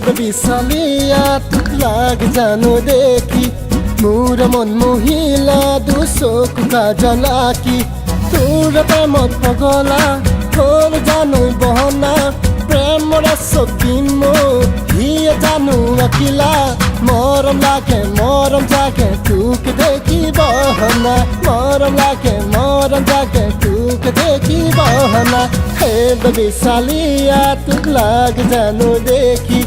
baby সালিয়া তোক লাগে জানো দেখি মোর মন মহিলা দুচকু কাজলা কি তোৰ প্ৰেমত পগলা হ'ল জানো বহনা প্ৰেমৰ চকিন হিয়ে জানো আকিলা মৰম জাগে তোক দেখি বহনা মৰম জাগে তোক দেখি বহনা হে বেবি সালিয়া তোক লাগে জানো দেখি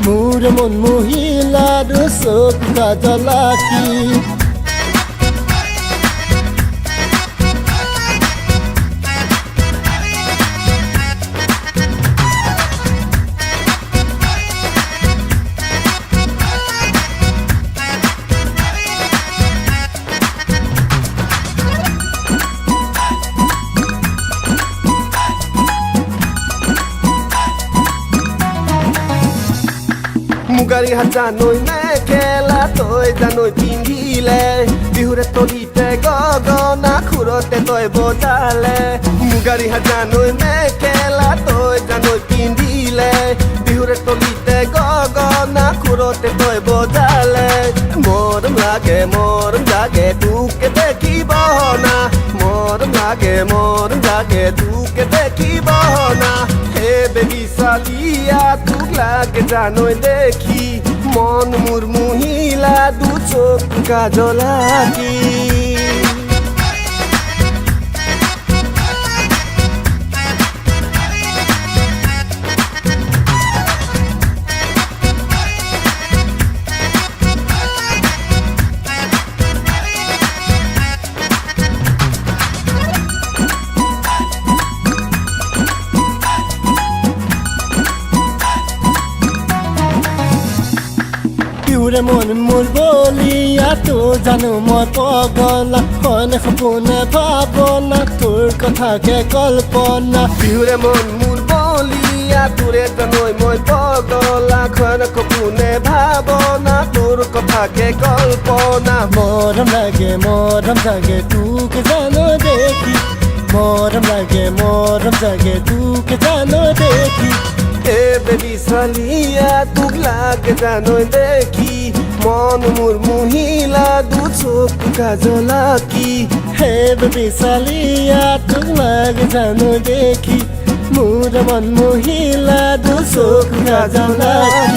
মোর মন মহিলা দুচকু কাজলা কি মুগাৰী হাত জানৈ মেখেলা তই জানৈ পিন্ধিলে বিহুৰে তলিতে গগনা খুৰতে তই বজালে মুগাৰী হাত জানৈ মেখেলা তই জানৈ পিন্ধিলে বিহুৰে তলিতে গগনা খুৰতে তই বজালে মৰম লাগে তোকে দেখি বহনা মৰম লাগে তোকে দেখি বহনা হে বেবি সালিয়া তোক লাগে জানৈ দেখি মন মোর মহিলা দুচকু কাজলা কি তোৰে মন মোৰ বলিয়া তোৰ জানো মই পগলা কনে সপোনে ভাৱনা তোৰ কথাকে কল্পনা বিহুৰে মন মোৰ বলিয়া তোৰে জানৈ মই পগলা খনে সপোনে ভাৱনা তোৰ কথাকে কল্পনা মৰম লাগে তোক জানো দেখি মৰম লাগে তোক জানো দেখি হে বেবি সালিয়া তোক লাগে জানৈ দেখি মন মোর মহিলা দুচকু কাজলা কি হে বেবি সালিয়া তোক লাগে জানো দেখি মোর মন মহিলা দুচকু কাজলা কি